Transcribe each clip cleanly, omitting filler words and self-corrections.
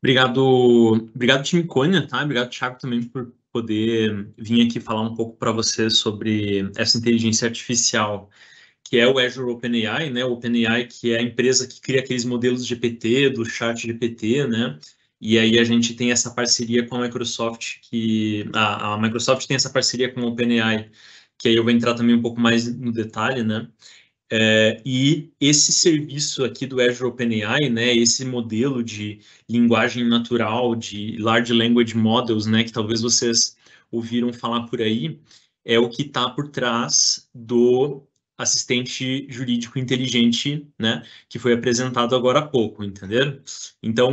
Obrigado, time Cônia, tá? Obrigado, Thiago, também por poder vir aqui falar um pouco para você sobre essa inteligência artificial, que é o Azure OpenAI, né? O OpenAI, que é a empresa que cria aqueles modelos GPT, do chat GPT, né? E aí a gente tem essa parceria com a Microsoft, que a Microsoft tem essa parceria com o OpenAI, que aí eu vou entrar também um pouco mais no detalhe, né? E esse serviço aqui do Azure OpenAI, né, esse modelo de linguagem natural, de Large Language Models, né, que talvez vocês ouviram falar por aí, é o que está por trás do assistente jurídico inteligente, né, que foi apresentado agora há pouco, entenderam? Então,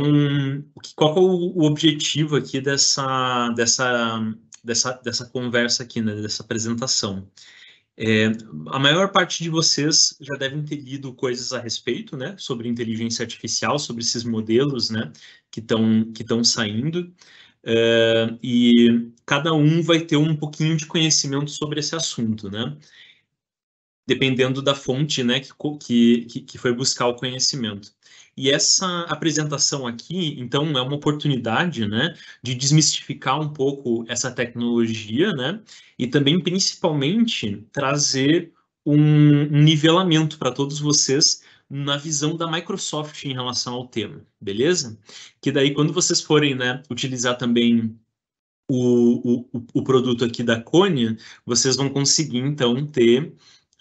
qual que é o objetivo aqui dessa conversa aqui, né, dessa apresentação? É, a maior parte de vocês já devem ter lido coisas a respeito, né, sobre inteligência artificial, sobre esses modelos, né, que estão saindo, e cada um vai ter um pouquinho de conhecimento sobre esse assunto, né, dependendo da fonte, né, que foi buscar o conhecimento. E essa apresentação aqui, então, é uma oportunidade, né, de desmistificar um pouco essa tecnologia, né, e também, principalmente, trazer um nivelamento para todos vocês na visão da Microsoft em relação ao tema, beleza? Que daí, quando vocês forem, né, utilizar também o produto aqui da Cônia, vocês vão conseguir, então, ter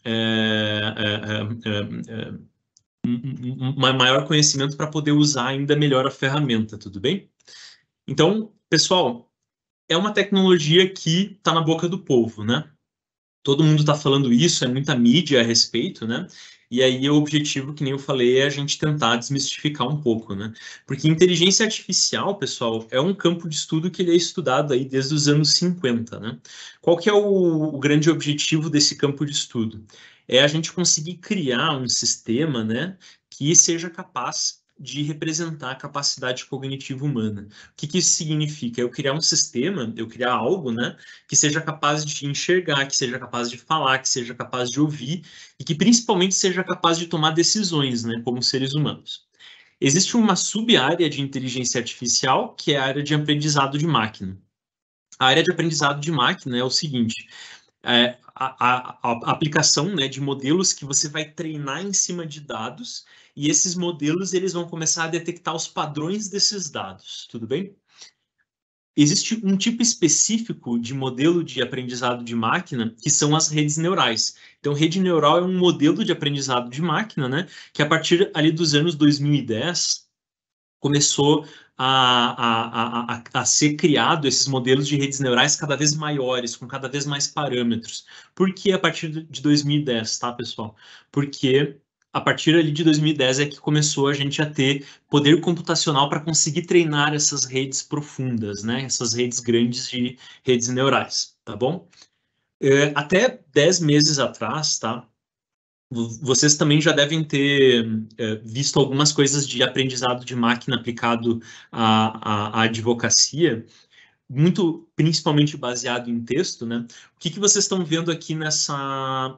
é, um maior conhecimento para poder usar ainda melhor a ferramenta, tudo bem? Então, pessoal, é uma tecnologia que está na boca do povo, né? Todo mundo está falando isso, é muita mídia a respeito, né? E aí o objetivo, que nem eu falei, é a gente tentar desmistificar um pouco, né? Porque inteligência artificial, pessoal, é um campo de estudo que ele é estudado aí desde os anos 50, né? Qual que é o grande objetivo desse campo de estudo? É a gente conseguir criar um sistema, né, que seja capaz de representar a capacidade cognitiva humana. O que que isso significa? Eu criar um sistema, eu criar algo, né, que seja capaz de enxergar, que seja capaz de falar, que seja capaz de ouvir e que principalmente seja capaz de tomar decisões, né, como seres humanos. Existe uma sub-área de inteligência artificial, que é a área de aprendizado de máquina. A área de aprendizado de máquina é o seguinte: a aplicação, né, de modelos que você vai treinar em cima de dados, e esses modelos eles vão começar a detectar os padrões desses dados, tudo bem? Existe um tipo específico de modelo de aprendizado de máquina, que são as redes neurais. Então, rede neural é um modelo de aprendizado de máquina, né, que a partir ali dos anos 2010 começou a ser criado esses modelos de redes neurais cada vez maiores, com cada vez mais parâmetros. Por que a partir de 2010, tá, pessoal? Porque a partir ali de 2010 é que começou a gente a ter poder computacional para conseguir treinar essas redes profundas, né? Essas redes grandes de redes neurais, tá bom? Até 10 meses atrás, tá? Vocês também já devem ter visto algumas coisas de aprendizado de máquina aplicado à advocacia, muito principalmente baseado em texto, né? O que que vocês estão vendo aqui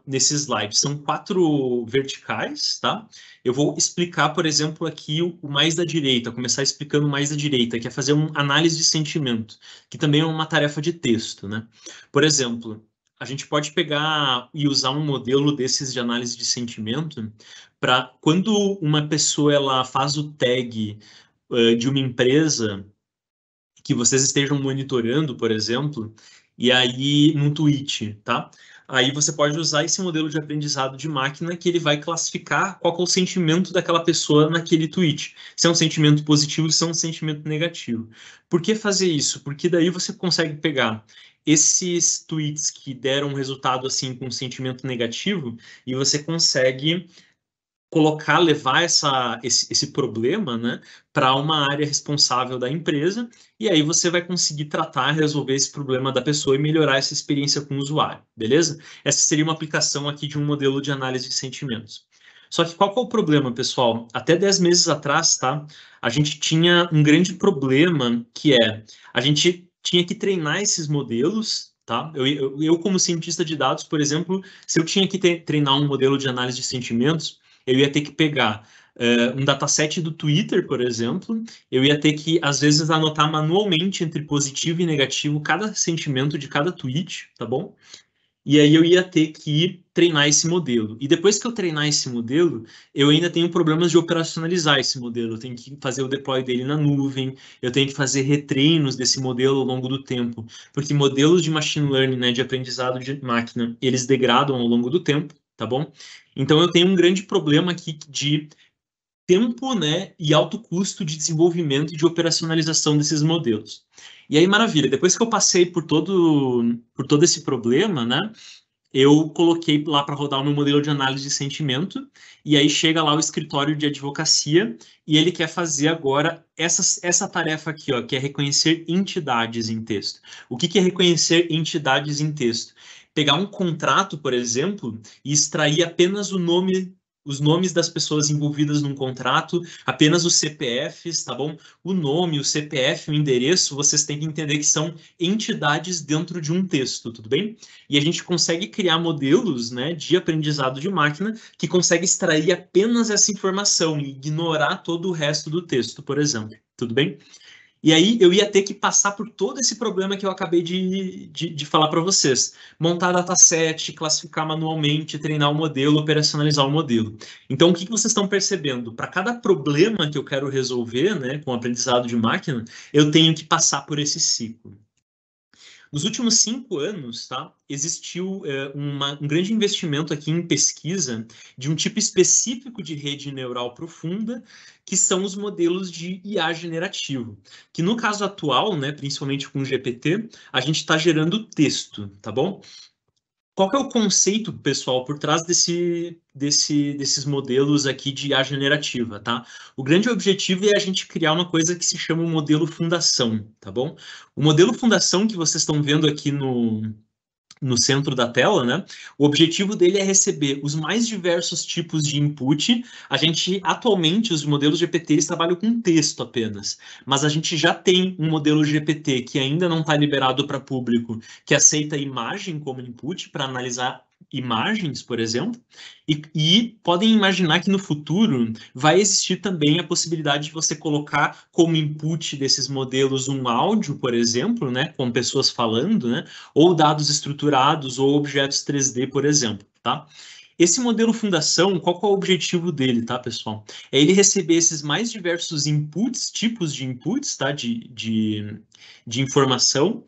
nesse slide? São 4 verticais, tá? Eu vou explicar, por exemplo, aqui o mais da direita, começar explicando mais da direita, que é fazer uma análise de sentimento, que também é uma tarefa de texto, né? Por exemplo, a gente pode pegar e usar um modelo desses de análise de sentimento para quando uma pessoa ela faz o tag de uma empresa que vocês estejam monitorando, por exemplo, e aí num tweet, tá? Aí você pode usar esse modelo de aprendizado de máquina que ele vai classificar qual é o sentimento daquela pessoa naquele tweet. Se é um sentimento positivo, se é um sentimento negativo. Por que fazer isso? Porque daí você consegue pegar esses tweets que deram um resultado assim com um sentimento negativo e você consegue colocar, levar esse problema, né, para uma área responsável da empresa, e aí você vai conseguir tratar, resolver esse problema da pessoa e melhorar essa experiência com o usuário, beleza? Essa seria uma aplicação aqui de um modelo de análise de sentimentos. Só que qual que é o problema, pessoal? Até 10 meses atrás, tá? A gente tinha um grande problema que é a gente tinha que treinar esses modelos, tá? Eu como cientista de dados, por exemplo, se eu tinha que treinar um modelo de análise de sentimentos, eu ia ter que pegar um dataset do Twitter, por exemplo, eu ia ter que, às vezes, anotar manualmente entre positivo e negativo cada sentimento de cada tweet, tá bom? E aí eu ia ter que treinar esse modelo. E depois que eu treinar esse modelo, eu ainda tenho problemas de operacionalizar esse modelo. Eu tenho que fazer o deploy dele na nuvem, eu tenho que fazer retreinos desse modelo ao longo do tempo, porque modelos de machine learning, né, de aprendizado de máquina, eles degradam ao longo do tempo, tá bom? Então eu tenho um grande problema aqui de tempo, né, e alto custo de desenvolvimento e de operacionalização desses modelos. E aí, maravilha, depois que eu passei por todo esse problema, né, eu coloquei lá para rodar o meu modelo de análise de sentimento, e aí chega lá o escritório de advocacia, e ele quer fazer agora essa tarefa aqui, ó, que é reconhecer entidades em texto. O que é reconhecer entidades em texto? Pegar um contrato, por exemplo, e extrair apenas os nomes das pessoas envolvidas num contrato, apenas os CPFs, tá bom? O nome, o CPF, o endereço, vocês têm que entender que são entidades dentro de um texto, tudo bem? E a gente consegue criar modelos, né, de aprendizado de máquina que consegue extrair apenas essa informação e ignorar todo o resto do texto, por exemplo. Tudo bem? E aí eu ia ter que passar por todo esse problema que eu acabei de falar para vocês. Montar dataset, classificar manualmente, treinar o modelo, operacionalizar o modelo. Então, o que vocês estão percebendo? Para cada problema que eu quero resolver, né, com o aprendizado de máquina, eu tenho que passar por esse ciclo. Nos últimos 5 anos, tá, existiu um grande investimento aqui em pesquisa de um tipo específico de rede neural profunda, que são os modelos de IA generativo, que no caso atual, né, principalmente com o GPT, a gente está gerando texto, tá bom? Qual que é o conceito, pessoal, por trás desses modelos aqui de IA generativa, tá? O grande objetivo é a gente criar uma coisa que se chama o modelo fundação, tá bom? O modelo fundação que vocês estão vendo aqui no centro da tela, né? O objetivo dele é receber os mais diversos tipos de input. A gente, atualmente, os modelos GPT, eles trabalham com texto apenas, mas a gente já tem um modelo GPT que ainda não está liberado para público, que aceita imagem como input para analisar imagens, por exemplo, e podem imaginar que no futuro vai existir também a possibilidade de você colocar como input desses modelos um áudio, por exemplo, né, com pessoas falando, né, ou dados estruturados ou objetos 3D, por exemplo, tá? Esse modelo fundação, qual que é o objetivo dele, tá, pessoal? É ele receber esses mais diversos inputs, tipos de inputs, tá, de informação,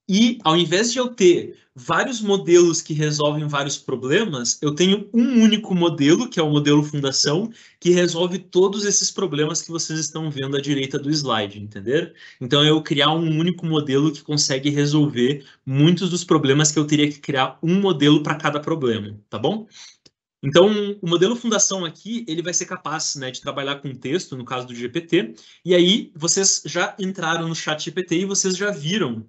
e ao invés de eu ter vários modelos que resolvem vários problemas, eu tenho um único modelo, que é o modelo fundação, que resolve todos esses problemas que vocês estão vendo à direita do slide, entenderam? Então, eu criar um único modelo que consegue resolver muitos dos problemas que eu teria que criar um modelo para cada problema, tá bom? Então, o modelo fundação aqui, ele vai ser capaz, né, de trabalhar com texto, no caso do GPT, e aí vocês já entraram no chat GPT e vocês já viram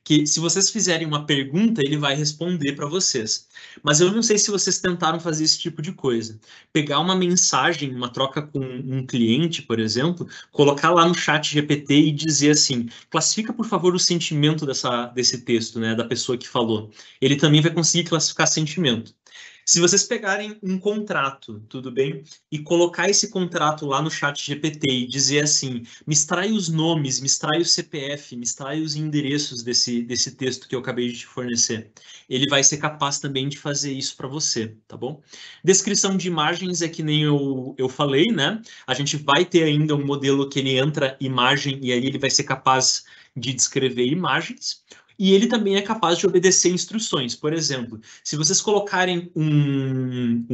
que se vocês fizerem uma pergunta, ele vai responder para vocês. Mas eu não sei se vocês tentaram fazer esse tipo de coisa. Pegar uma mensagem, uma troca com um cliente, por exemplo, colocar lá no chat GPT e dizer assim, classifica, por favor, o sentimento desse texto, né, da pessoa que falou. Ele também vai conseguir classificar sentimento. Se vocês pegarem um contrato, tudo bem? E colocar esse contrato lá no chat GPT e dizer assim, me extrai os nomes, me extrai o CPF, me extrai os endereços desse texto que eu acabei de te fornecer. Ele vai ser capaz também de fazer isso para você, tá bom? Descrição de imagens é que nem eu falei, né? A gente vai ter ainda um modelo que ele entra imagem e aí ele vai ser capaz de descrever imagens. E ele também é capaz de obedecer instruções. Por exemplo, se vocês colocarem um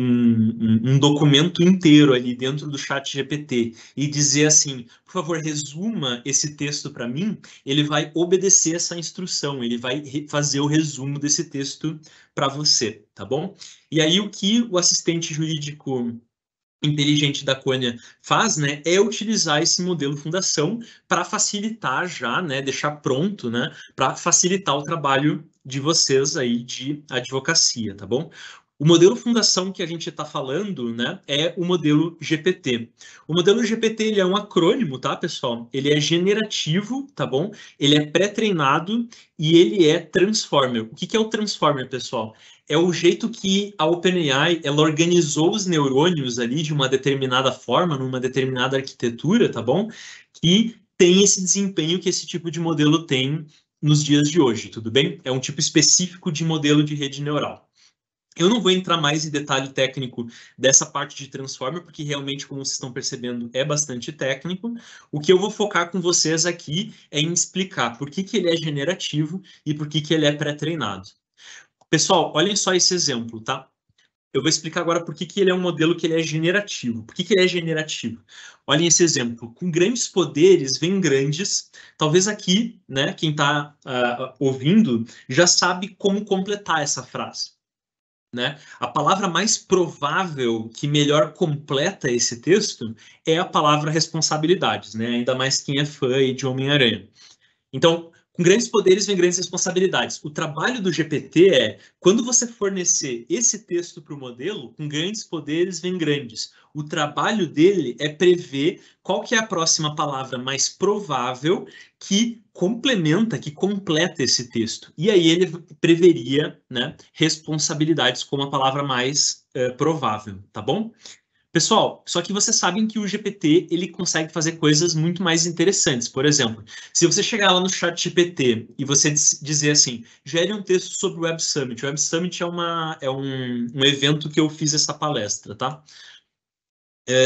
documento inteiro ali dentro do chat GPT e dizer assim, por favor, resuma esse texto para mim, ele vai obedecer essa instrução, ele vai fazer o resumo desse texto para você, tá bom? E aí o que o assistente jurídico inteligente da Cônia faz, né, é utilizar esse modelo fundação para facilitar já, né, deixar pronto, né, para facilitar o trabalho de vocês aí de advocacia, tá bom? O modelo fundação que a gente está falando, né, é o modelo GPT. O modelo GPT ele é um acrônimo, tá, pessoal? Ele é generativo, tá bom? Ele é pré-treinado e ele é transformer. O que que é o transformer, pessoal? É o jeito que a OpenAI ela organizou os neurônios ali de uma determinada forma, numa determinada arquitetura, tá bom? Que tem esse desempenho que esse tipo de modelo tem nos dias de hoje, tudo bem? É um tipo específico de modelo de rede neural. Eu não vou entrar mais em detalhe técnico dessa parte de Transformer, porque realmente, como vocês estão percebendo, é bastante técnico. O que eu vou focar com vocês aqui é em explicar por que que ele é generativo e por que que ele é pré-treinado. Pessoal, olhem só esse exemplo, tá? Eu vou explicar agora por que que ele é um modelo que ele é generativo. Por que que ele é generativo? Olhem esse exemplo. Com grandes poderes vem grandes. Talvez aqui, né, quem está ouvindo já sabe como completar essa frase. Né? A palavra mais provável que melhor completa esse texto é a palavra responsabilidades, né? Ainda mais quem é fã aí de Homem-Aranha. Então, com grandes poderes vem grandes responsabilidades. O trabalho do GPT é, quando você fornecer esse texto para o modelo, com grandes poderes vem grandes. O trabalho dele é prever qual que é a próxima palavra mais provável que complementa, que completa esse texto. E aí ele preveria, né, responsabilidades como a palavra mais provável, tá bom? Pessoal, só que vocês sabem que o GPT ele consegue fazer coisas muito mais interessantes. Por exemplo, se você chegar lá no chat GPT e você dizer assim, gere um texto sobre o Web Summit. O Web Summit é um evento que eu fiz essa palestra, tá?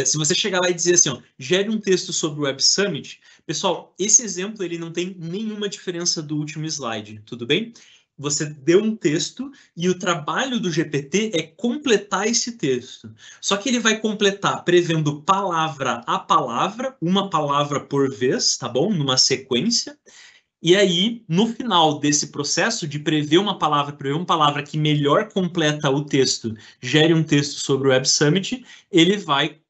Se você chegar lá e dizer assim, ó, gere um texto sobre o Web Summit, pessoal, esse exemplo ele não tem nenhuma diferença do último slide, tudo bem? Você deu um texto e o trabalho do GPT é completar esse texto. Só que ele vai completar prevendo palavra a palavra, uma palavra por vez, tá bom? Numa sequência. E aí, no final desse processo de prever uma palavra que melhor completa o texto, gere um texto sobre o Web Summit, ele vai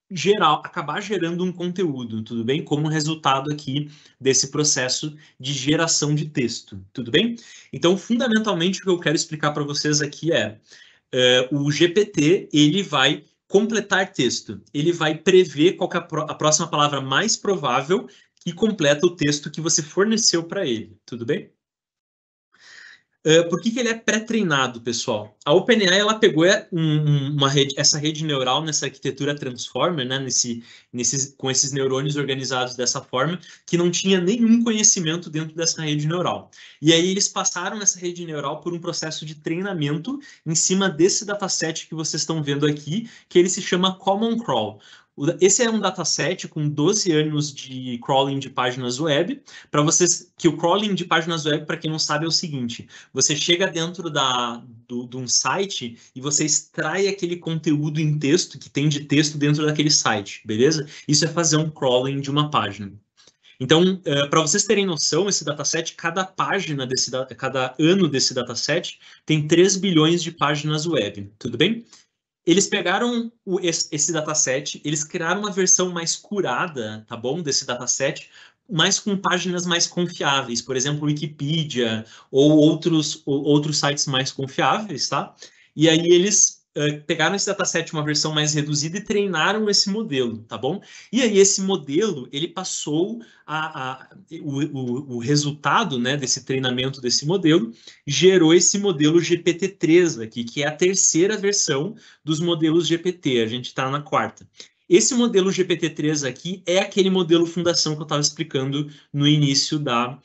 acabar gerando um conteúdo, tudo bem? Como resultado aqui desse processo de geração de texto, tudo bem? Então, fundamentalmente, o que eu quero explicar para vocês aqui o GPT, ele vai completar texto, ele vai prever qual que é a próxima palavra mais provável que completa o texto que você forneceu para ele, tudo bem? Por que que ele é pré-treinado, pessoal? A OpenAI ela pegou essa rede neural nessa arquitetura Transformer, né, com esses neurônios organizados dessa forma, que não tinha nenhum conhecimento dentro dessa rede neural. E aí eles passaram essa rede neural por um processo de treinamento em cima desse dataset que vocês estão vendo aqui, que ele se chama Common Crawl. Esse é um dataset com 12 anos de crawling de páginas web. Para vocês, que o crawling de páginas web, para quem não sabe, é o seguinte: você chega dentro de um site e você extrai aquele conteúdo em texto que tem de texto dentro daquele site, beleza? Isso é fazer um crawling de uma página. Então, para vocês terem noção, esse dataset, cada ano desse dataset tem 3 bilhões de páginas web, tudo bem? Eles pegaram esse dataset, eles criaram uma versão mais curada, tá bom, desse dataset, mas com páginas mais confiáveis, por exemplo, Wikipedia ou outros sites mais confiáveis, tá? E aí eles pegaram esse dataset, uma versão mais reduzida, e treinaram esse modelo, tá bom? E aí esse modelo, ele passou o resultado, né, desse treinamento desse modelo, gerou esse modelo GPT-3 aqui, que é a terceira versão dos modelos GPT, a gente está na quarta. Esse modelo GPT-3 aqui é aquele modelo fundação que eu estava explicando no início da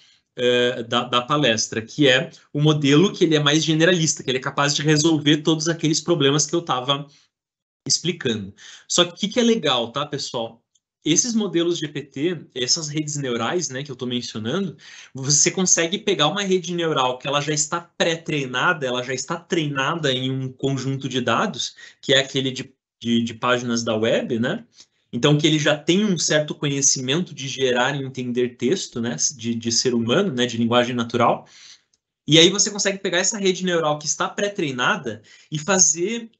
palestra, que é o modelo que ele é mais generalista, que ele é capaz de resolver todos aqueles problemas que eu estava explicando. Só que o que é legal, tá, pessoal? Esses modelos GPT, essas redes neurais, né, que eu estou mencionando, você consegue pegar uma rede neural que ela já está pré-treinada, ela já está treinada em um conjunto de dados, que é aquele de páginas da web, né? Então, que ele já tem um certo conhecimento de gerar e entender texto, né, de ser humano, né, de linguagem natural. E aí você consegue pegar essa rede neural que está pré-treinada e fazer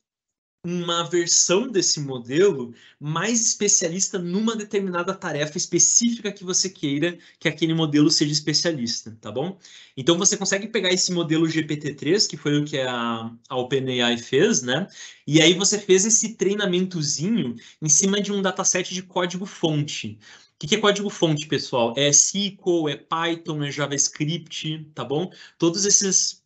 uma versão desse modelo mais especialista numa determinada tarefa específica que você queira que aquele modelo seja especialista, tá bom? Então você consegue pegar esse modelo GPT-3, que foi o que a OpenAI fez, né? E aí você fez esse treinamentozinho em cima de um dataset de código-fonte. O que é código-fonte, pessoal? É SQL, é Python, é JavaScript, tá bom? Todos esses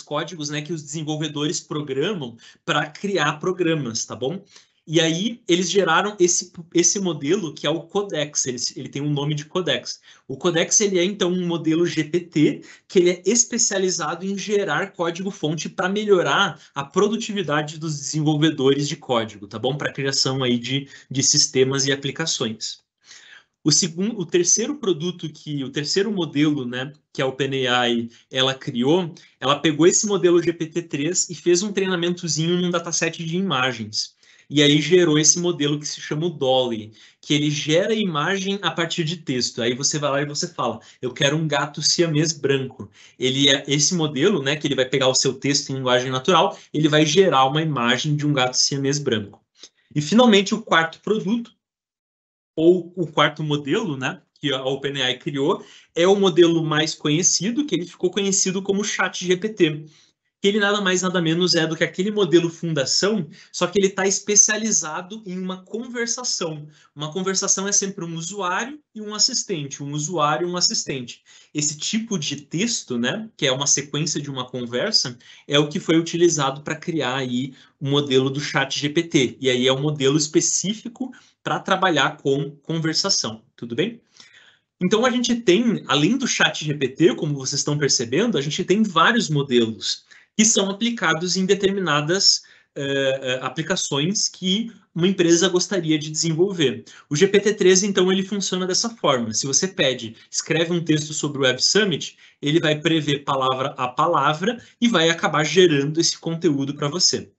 códigos, né, que os desenvolvedores programam para criar programas, tá bom? E aí eles geraram esse modelo que é o Codex, ele tem um nome de Codex. O Codex ele é então um modelo GPT que ele é especializado em gerar código-fonte para melhorar a produtividade dos desenvolvedores de código, tá bom? Para a criação aí de sistemas e aplicações. O terceiro produto o terceiro modelo, né, que a OpenAI ela criou, ela pegou esse modelo GPT-3 e fez um treinamentozinho num dataset de imagens. E aí gerou esse modelo que se chama o Dolly, que ele gera imagem a partir de texto. Aí você vai lá e você fala, eu quero um gato siamês branco. Ele é esse modelo, né, que ele vai pegar o seu texto em linguagem natural, ele vai gerar uma imagem de um gato siamês branco. E finalmente o quarto produto ou o quarto modelo, né, que a OpenAI criou, é o modelo mais conhecido, que ele ficou conhecido como ChatGPT. Que ele nada mais nada menos é do que aquele modelo fundação, só que ele está especializado em uma conversação. Uma conversação é sempre um usuário e um assistente, um usuário e um assistente. Esse tipo de texto, né, que é uma sequência de uma conversa, é o que foi utilizado para criar aí o modelo do ChatGPT. E aí é um modelo específico para trabalhar com conversação, tudo bem? Então a gente tem, além do ChatGPT, como vocês estão percebendo, a gente tem vários modelos que são aplicados em determinadas aplicações que uma empresa gostaria de desenvolver. O GPT-3, então, ele funciona dessa forma. Se você pede, escreve um texto sobre o Web Summit, ele vai prever palavra a palavra e vai acabar gerando esse conteúdo para você.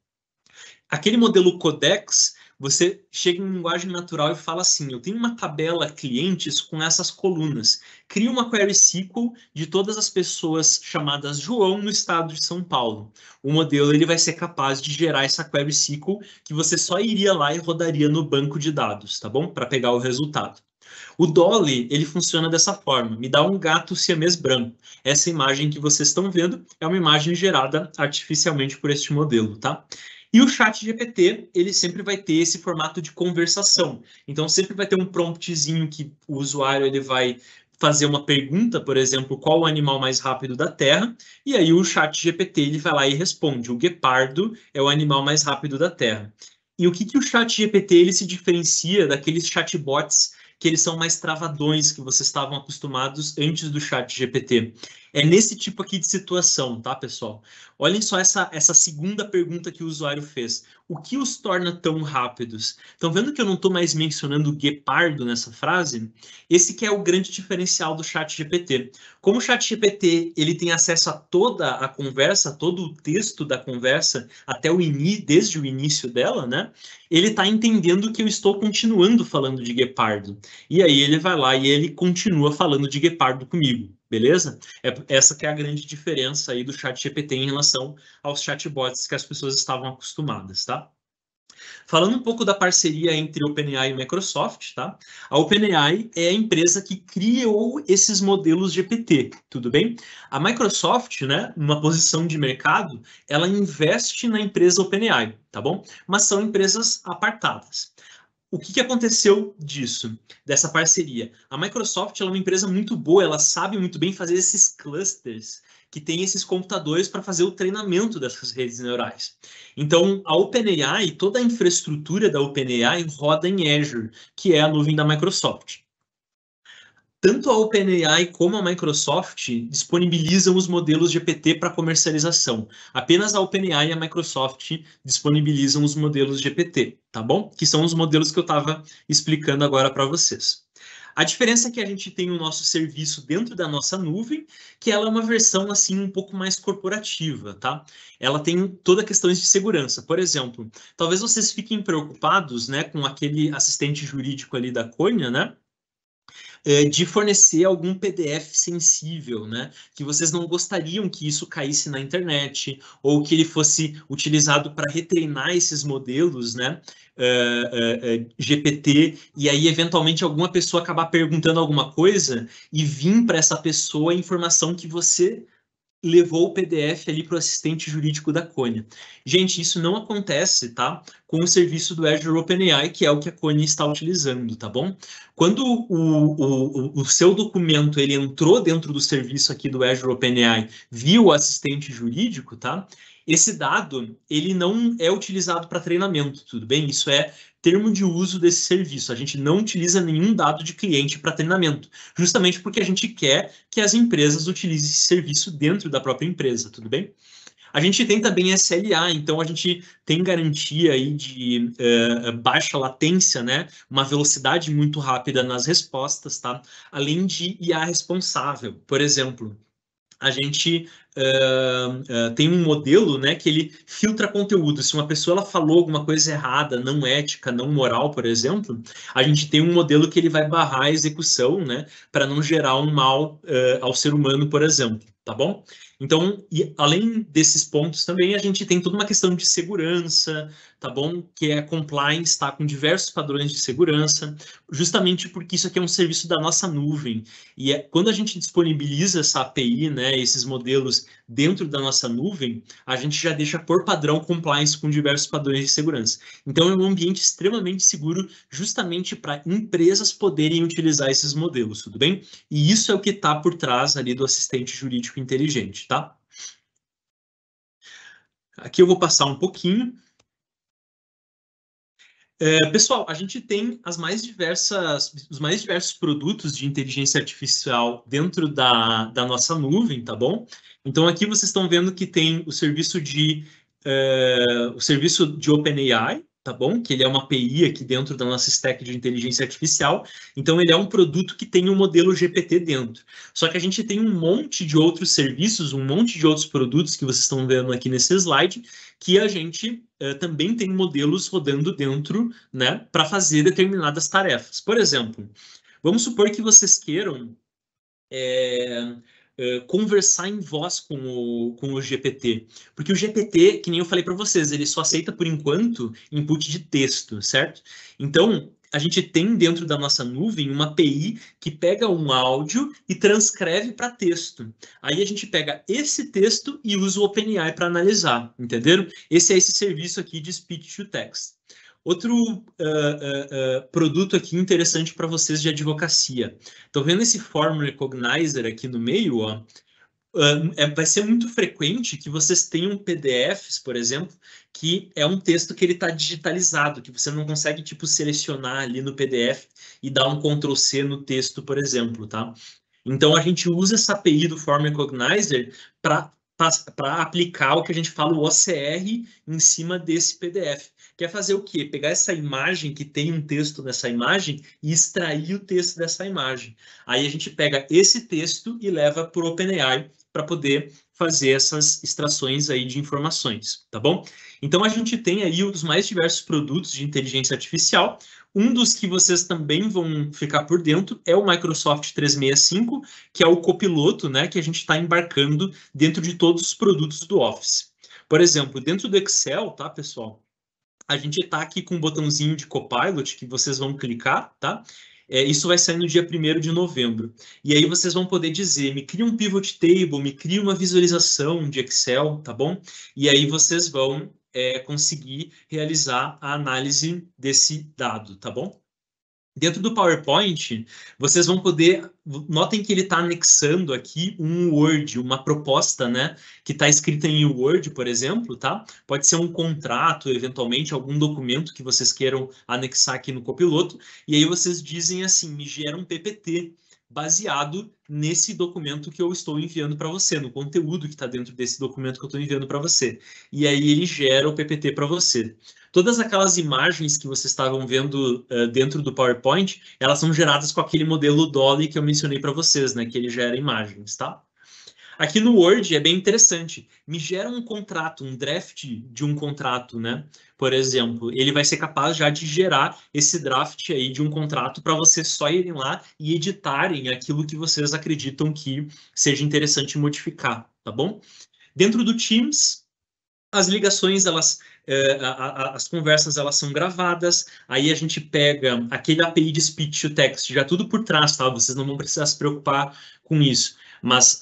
Aquele modelo Codex, você chega em linguagem natural e fala assim, eu tenho uma tabela clientes com essas colunas. Cria uma query SQL de todas as pessoas chamadas João no estado de São Paulo. O modelo ele vai ser capaz de gerar essa query SQL que você só iria lá e rodaria no banco de dados, tá bom? Para pegar o resultado. O Dolly, ele funciona dessa forma, me dá um gato siamês branco. Essa imagem que vocês estão vendo é uma imagem gerada artificialmente por este modelo, tá? E o ChatGPT, ele sempre vai ter esse formato de conversação. Então, sempre vai ter um promptzinho que o usuário ele vai fazer uma pergunta, por exemplo, qual o animal mais rápido da Terra, e aí o ChatGPT ele vai lá e responde, o guepardo é o animal mais rápido da Terra. E o que o ChatGPT ele se diferencia daqueles chatbots que eles são mais travadões que vocês estavam acostumados antes do ChatGPT? É nesse tipo aqui de situação, tá, pessoal? Olhem só essa segunda pergunta que o usuário fez. O que os torna tão rápidos? Estão vendo que eu não estou mais mencionando guepardo nessa frase? Esse que é o grande diferencial do ChatGPT. Como o ChatGPT ele tem acesso a toda a conversa, todo o texto da conversa, até desde o início dela, né? Ele está entendendo que eu estou continuando falando de guepardo. E aí ele vai lá e ele continua falando de guepardo comigo, beleza? Essa que é a grande diferença aí do ChatGPT em relação aos chatbots que as pessoas estavam acostumadas, tá? Falando um pouco da parceria entre OpenAI e Microsoft, tá? A OpenAI é a empresa que criou esses modelos GPT, tudo bem? A Microsoft, né, numa posição de mercado, ela investe na empresa OpenAI, tá bom? Mas são empresas apartadas. O que aconteceu dessa parceria? A Microsoft ela é uma empresa muito boa, ela sabe muito bem fazer esses clusters que tem esses computadores para fazer o treinamento dessas redes neurais. Então, a OpenAI, toda a infraestrutura da OpenAI roda em Azure, que é a nuvem da Microsoft. Tanto a OpenAI como a Microsoft disponibilizam os modelos GPT para comercialização. Apenas a OpenAI e a Microsoft disponibilizam os modelos GPT, tá bom? Que são os modelos que eu estava explicando agora para vocês. A diferença é que a gente tem o nosso serviço dentro da nossa nuvem, que ela é uma versão assim um pouco mais corporativa, tá? Ela tem toda a questões de segurança. Por exemplo, talvez vocês fiquem preocupados, né, com aquele assistente jurídico ali da Cônia, né? de fornecer algum PDF sensível, né? Que vocês não gostariam que isso caísse na internet, ou que ele fosse utilizado para retreinar esses modelos, né? GPT, e aí eventualmente alguma pessoa acabar perguntando alguma coisa e vir para essa pessoa a informação que você levou o PDF ali para o assistente jurídico da Cônia. Gente, isso não acontece, tá? Com o serviço do Azure OpenAI, que é o que a Cônia está utilizando, tá bom? Quando o seu documento ele entrou dentro do serviço aqui do Azure OpenAI via o assistente jurídico, tá? Esse dado, ele não é utilizado para treinamento, tudo bem? Isso é termo de uso desse serviço. A gente não utiliza nenhum dado de cliente para treinamento, justamente porque a gente quer que as empresas utilizem esse serviço dentro da própria empresa, tudo bem? A gente tem também SLA, então a gente tem garantia aí de baixa latência, né? Uma velocidade muito rápida nas respostas, tá? Além de IA responsável. Por exemplo, a gente tem um modelo, né, que ele filtra conteúdo. Se uma pessoa ela falou alguma coisa errada, não ética, não moral, por exemplo, a gente tem um modelo que ele vai barrar a execução, né, para não gerar um mal ao ser humano, por exemplo, tá bom? Então, além desses pontos também, a gente tem toda uma questão de segurança, tá bom? Que é compliance, tá? Com diversos padrões de segurança, justamente porque isso aqui é um serviço da nossa nuvem. E quando a gente disponibiliza essa API, né, esses modelos dentro da nossa nuvem, a gente já deixa por padrão compliance com diversos padrões de segurança. Então, é um ambiente extremamente seguro justamente para empresas poderem utilizar esses modelos, tudo bem? E isso é o que está por trás ali do assistente jurídico inteligente, tá? Aqui eu vou passar um pouquinho. Pessoal, a gente tem os mais diversos produtos de inteligência artificial dentro da nossa nuvem, tá bom? Então aqui vocês estão vendo que tem o serviço de OpenAI, tá bom? Que ele é uma API aqui dentro da nossa stack de inteligência artificial. Então ele é um produto que tem um modelo GPT dentro. Só que a gente tem um monte de outros serviços, um monte de outros produtos que vocês estão vendo aqui nesse slide, que a gente também tem modelos rodando dentro, né, para fazer determinadas tarefas. Por exemplo, vamos supor que vocês queiram conversar em voz com o GPT. Porque o GPT, que nem eu falei para vocês, ele só aceita, por enquanto, input de texto, certo? Então, a gente tem dentro da nossa nuvem uma API que pega um áudio e transcreve para texto. Aí a gente pega esse texto e usa o OpenAI para analisar, entenderam? Esse é esse serviço aqui de speech to text. Outro produto aqui interessante para vocês de advocacia. Estão vendo esse Form Recognizer aqui no meio? Ó? Vai ser muito frequente que vocês tenham PDFs, por exemplo, que é um texto que ele está digitalizado, que você não consegue tipo selecionar ali no PDF e dar um Ctrl+C no texto, por exemplo, tá? Então a gente usa essa API do Form Recognizer para aplicar o que a gente fala o OCR em cima desse PDF. Quer fazer o quê? Pegar essa imagem que tem um texto nessa imagem e extrair o texto dessa imagem. Aí a gente pega esse texto e leva para o OpenAI para poder fazer essas extrações aí de informações, tá bom? Então a gente tem aí os mais diversos produtos de inteligência artificial. Um dos que vocês também vão ficar por dentro é o Microsoft 365, que é o copiloto, né, que a gente está embarcando dentro de todos os produtos do Office. Por exemplo, dentro do Excel, tá, pessoal? A gente está aqui com um botãozinho de Copilot que vocês vão clicar, tá? Isso vai sair no dia 1º de novembro. E aí vocês vão poder dizer, me cria um pivot table, me cria uma visualização de Excel, tá bom? E aí vocês vão conseguir realizar a análise desse dado, tá bom? Dentro do PowerPoint, vocês vão poder... Notem que ele está anexando aqui um Word, uma proposta, né? Que está escrita em Word, por exemplo, tá? Pode ser um contrato, eventualmente, algum documento que vocês queiram anexar aqui no copiloto. E aí vocês dizem assim, me gera um PPT baseado nesse documento que eu estou enviando para você, no conteúdo que está dentro desse documento que eu estou enviando para você. E aí ele gera o PPT para você. Todas aquelas imagens que vocês estavam vendo dentro do PowerPoint, elas são geradas com aquele modelo Dolly que eu mencionei para vocês, né? Que ele gera imagens, tá? Aqui no Word é bem interessante. Me gera um contrato, um draft de um contrato, né? Por exemplo, ele vai ser capaz já de gerar esse draft aí de um contrato para vocês só irem lá e editarem aquilo que vocês acreditam que seja interessante modificar, tá bom? Dentro do Teams, as ligações, as conversas, elas são gravadas, aí a gente pega aquele API de speech to text, já tudo por trás, tá? Vocês não vão precisar se preocupar com isso. Mas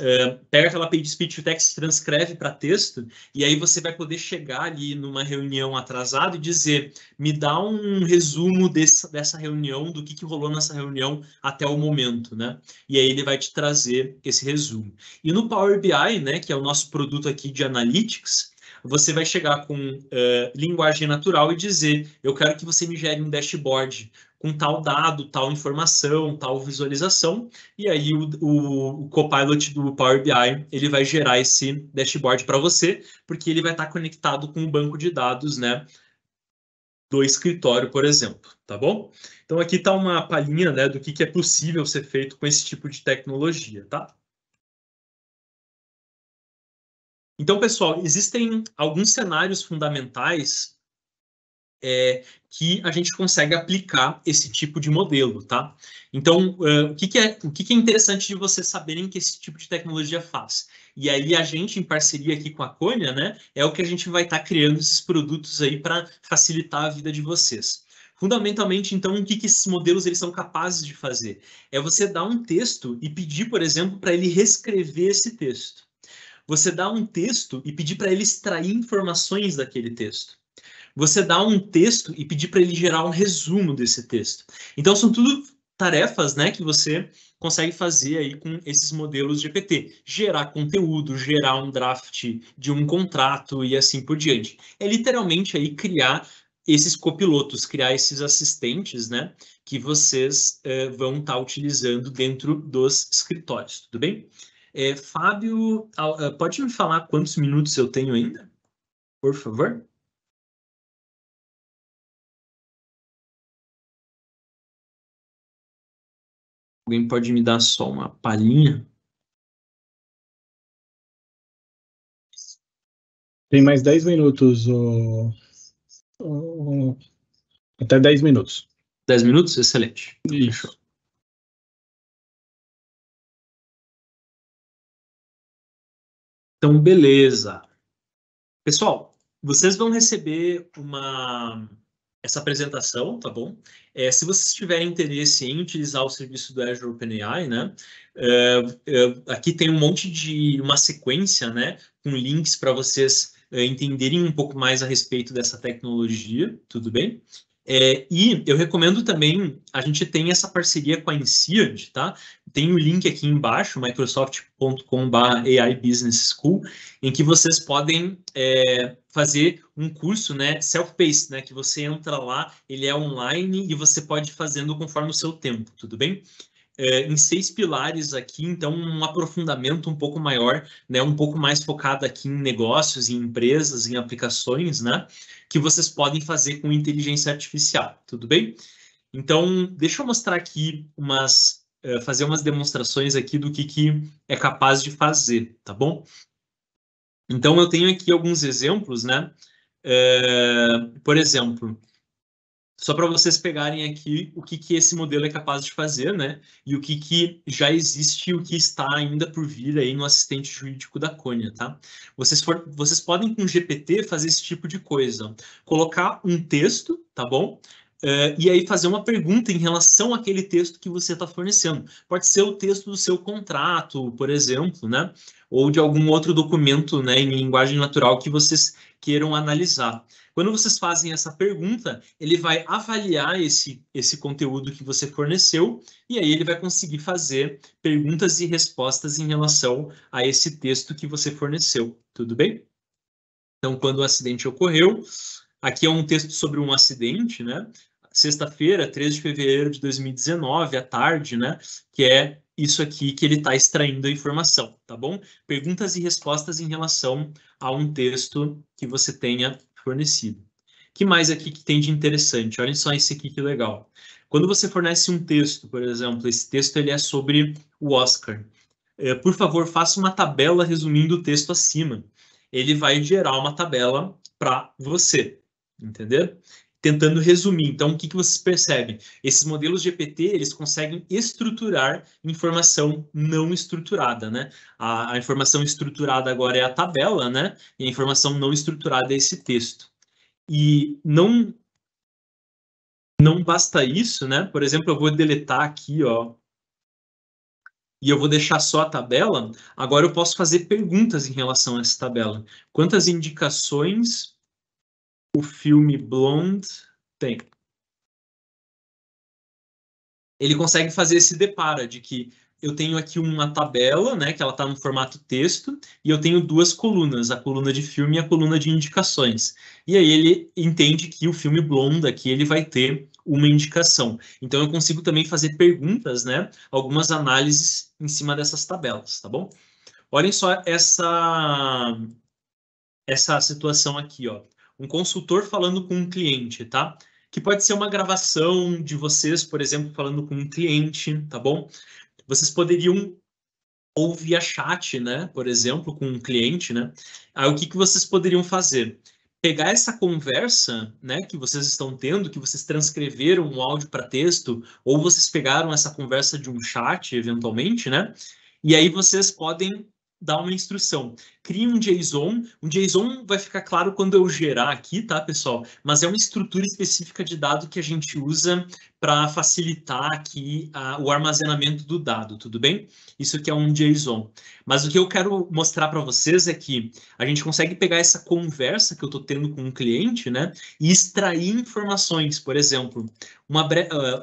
pega aquela API de speech to text, transcreve para texto, e aí você vai poder chegar ali numa reunião atrasada e dizer, me dá um resumo dessa reunião, do que rolou nessa reunião até o momento, né? E aí ele vai te trazer esse resumo. E no Power BI, né, que é o nosso produto aqui de Analytics, você vai chegar com linguagem natural e dizer, eu quero que você me gere um dashboard com tal dado, tal informação, tal visualização, e aí o Copilot do Power BI, ele vai gerar esse dashboard para você, porque ele vai estar conectado com o banco de dados, né, do escritório, por exemplo, tá bom? Então aqui está uma palhinha, né, do que é possível ser feito com esse tipo de tecnologia, tá? Então, pessoal, existem alguns cenários fundamentais que a gente consegue aplicar esse tipo de modelo, tá? Então, o que é interessante de vocês saberem que esse tipo de tecnologia faz? E aí a gente, em parceria aqui com a Cônia, né, é o que a gente vai estar criando esses produtos aí para facilitar a vida de vocês. Fundamentalmente, então, o que esses modelos eles são capazes de fazer? É você dar um texto e pedir, por exemplo, para ele reescrever esse texto. Você dá um texto e pedir para ele extrair informações daquele texto. Você dá um texto e pedir para ele gerar um resumo desse texto. Então, são tudo tarefas, né, que você consegue fazer aí com esses modelos GPT. Gerar conteúdo, gerar um draft de um contrato e assim por diante. É literalmente aí criar esses copilotos, criar esses assistentes, né, que vocês vão estar utilizando dentro dos escritórios, tudo bem? Fábio, pode me falar quantos minutos eu tenho ainda, por favor? Alguém pode me dar só uma palhinha? Tem mais 10 minutos, até 10 minutos. 10 minutos? Excelente. Isso. Fechou. Então, beleza. Pessoal, vocês vão receber essa apresentação, tá bom? Se vocês tiverem interesse em utilizar o serviço do Azure OpenAI, né? Aqui tem uma sequência, né? Com links para vocês entenderem um pouco mais a respeito dessa tecnologia, tudo bem? E eu recomendo também, a gente tem essa parceria com a INSEAD, tá? Tem o link aqui embaixo, microsoft.com/AI Business School, em que vocês podem fazer um curso, né, self-paced, né, que você entra lá, ele é online e você pode ir fazendo conforme o seu tempo, tudo bem? Em 6 pilares aqui, então um aprofundamento um pouco maior, né, um pouco mais focado aqui em negócios, em empresas, em aplicações, né, que vocês podem fazer com inteligência artificial, tudo bem? Então, deixa eu mostrar aqui fazer umas demonstrações aqui do que é capaz de fazer, tá bom? Então, eu tenho aqui alguns exemplos, né? Por exemplo, só para vocês pegarem aqui o que esse modelo é capaz de fazer, né? E o que já existe e o que está ainda por vir aí no assistente jurídico da Cônia, tá? Vocês podem, com o GPT, fazer esse tipo de coisa. Colocar um texto, tá bom? E aí fazer uma pergunta em relação àquele texto que você está fornecendo. Pode ser o texto do seu contrato, por exemplo, né? Ou de algum outro documento, né, em linguagem natural que vocês queiram analisar. Quando vocês fazem essa pergunta, ele vai avaliar esse conteúdo que você forneceu e aí ele vai conseguir fazer perguntas e respostas em relação a esse texto que você forneceu. Tudo bem? Então, quando o acidente ocorreu, aqui é um texto sobre um acidente, né? Sexta-feira, 13 de fevereiro de 2019, à tarde, né? Que é isso aqui que ele está extraindo a informação, tá bom? Perguntas e respostas em relação a um texto que você tenha fornecido. O que mais aqui que tem de interessante? Olha só esse aqui que legal. Quando você fornece um texto, por exemplo, esse texto ele é sobre o Oscar. por favor, faça uma tabela resumindo o texto acima. Ele vai gerar uma tabela para você, entendeu? Tentando resumir. Então, o que vocês percebem? Esses modelos GPT, eles conseguem estruturar informação não estruturada, né? A informação estruturada agora é a tabela, né? E a informação não estruturada é esse texto. E não basta isso, né? Por exemplo, eu vou deletar aqui, ó, e eu vou deixar só a tabela. Agora eu posso fazer perguntas em relação a essa tabela. Quantas indicações o filme Blonde tem? Ele consegue fazer esse depara de que eu tenho aqui uma tabela, né, que ela está no formato texto, e eu tenho duas colunas, a coluna de filme e a coluna de indicações. E aí ele entende que o filme Blonde aqui ele vai ter uma indicação. Então eu consigo também fazer perguntas, né, algumas análises em cima dessas tabelas, tá bom? Olhem só essa situação aqui, ó. Um consultor falando com um cliente, tá? Que pode ser uma gravação de vocês, por exemplo, falando com um cliente, tá bom? Vocês poderiam ou via chat, né? Por exemplo, com um cliente, né? Aí o que vocês poderiam fazer? Pegar essa conversa, né, que vocês estão tendo, que vocês transcreveram um áudio para texto, ou vocês pegaram essa conversa de um chat, eventualmente, né? E aí vocês podem dar uma instrução. Crie um JSON. Um JSON vai ficar claro quando eu gerar aqui, tá, pessoal? Mas é uma estrutura específica de dado que a gente usa para facilitar aqui o armazenamento do dado, tudo bem? Isso aqui é um JSON. Mas o que eu quero mostrar para vocês é que a gente consegue pegar essa conversa que eu estou tendo com um cliente, né, e extrair informações. Por exemplo,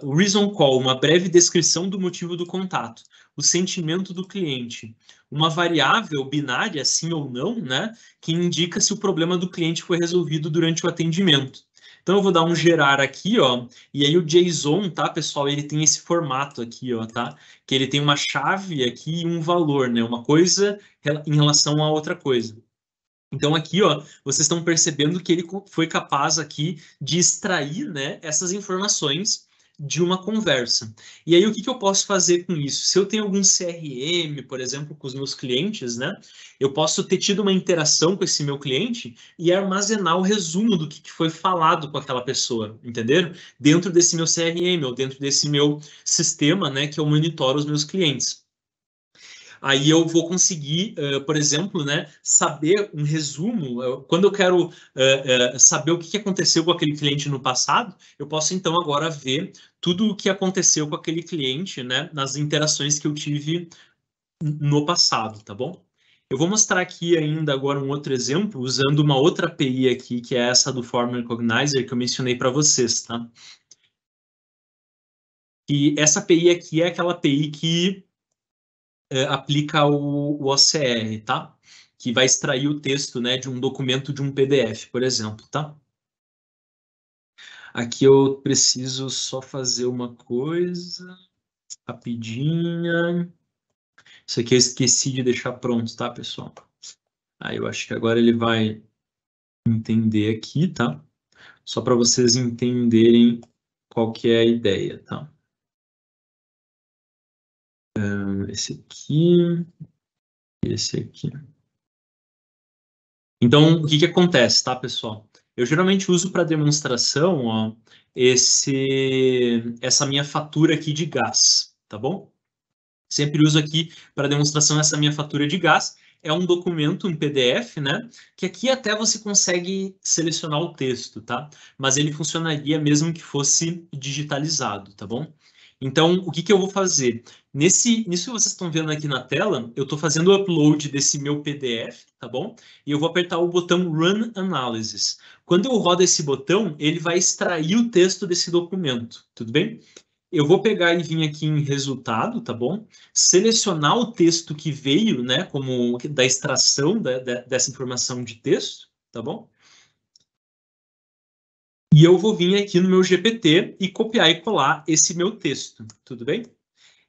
reason call, uma breve descrição do motivo do contato, o sentimento do cliente, uma variável binária, sim ou não, né, que indica se o problema do cliente foi resolvido durante o atendimento. Então eu vou dar um gerar aqui, ó, e aí o JSON, tá, pessoal, ele tem esse formato aqui, ó, tá? Que ele tem uma chave aqui e um valor, né? Uma coisa em relação a outra coisa. Então aqui, ó, vocês estão percebendo que ele foi capaz aqui de extrair, né, essas informações de uma conversa. E aí o que eu posso fazer com isso? Se eu tenho algum CRM, por exemplo, com os meus clientes, né, eu posso ter tido uma interação com esse meu cliente e armazenar o resumo do que foi falado com aquela pessoa, entenderam? Dentro desse meu CRM ou dentro desse meu sistema, né, que eu monitoro os meus clientes. Aí eu vou conseguir, por exemplo, né, saber um resumo. Quando eu quero saber o que aconteceu com aquele cliente no passado, eu posso então agora ver tudo o que aconteceu com aquele cliente, né, nas interações que eu tive no passado, tá bom? Eu vou mostrar aqui ainda agora um outro exemplo, usando uma outra API aqui, que é essa do Form Recognizer, que eu mencionei para vocês, tá? E essa API aqui é aquela API que aplica o OCR, tá? Que vai extrair o texto, né, de um documento de um PDF, por exemplo, tá? Aqui eu preciso só fazer uma coisa rapidinha. Isso aqui eu esqueci de deixar pronto, tá, pessoal? Aí eu acho que agora ele vai entender aqui, tá? Só para vocês entenderem qual que é a ideia, tá? Esse aqui, esse aqui. Então, o que acontece, tá, pessoal? Eu geralmente uso para demonstração, ó, essa minha fatura aqui de gás, tá bom? Sempre uso aqui para demonstração essa minha fatura de gás. É um documento, um PDF, né? Que aqui até você consegue selecionar o texto, tá? Mas ele funcionaria mesmo que fosse digitalizado, tá bom? Então, o que eu vou fazer? Nisso que vocês estão vendo aqui na tela, eu estou fazendo o upload desse meu PDF, tá bom? E eu vou apertar o botão Run Analysis. Quando eu rodo esse botão, ele vai extrair o texto desse documento, tudo bem? Eu vou pegar e vir aqui em resultado, tá bom? Selecionar o texto que veio, né, como da extração dessa informação de texto, tá bom? E eu vou vir aqui no meu GPT e copiar e colar esse meu texto, tudo bem?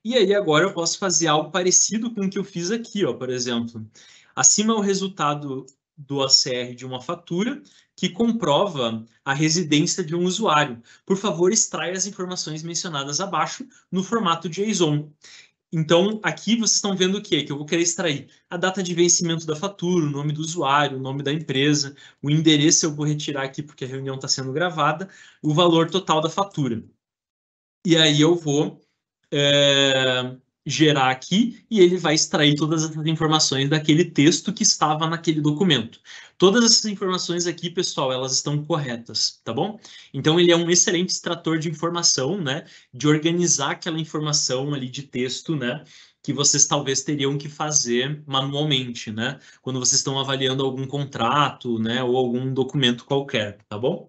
E aí agora eu posso fazer algo parecido com o que eu fiz aqui, ó, por exemplo. Acima é o resultado do OCR de uma fatura que comprova a residência de um usuário. Por favor, extraia as informações mencionadas abaixo no formato JSON. Então, aqui vocês estão vendo o quê? Que eu vou querer extrair a data de vencimento da fatura, o nome do usuário, o nome da empresa, o endereço eu vou retirar aqui porque a reunião está sendo gravada, o valor total da fatura. E aí eu vou gerar aqui e ele vai extrair todas essas informações daquele texto que estava naquele documento. Todas essas informações aqui, pessoal, elas estão corretas, tá bom? Então, ele é um excelente extrator de informação, né? De organizar aquela informação ali de texto, né? Que vocês talvez teriam que fazer manualmente, né? Quando vocês estão avaliando algum contrato, né? Ou algum documento qualquer, tá bom?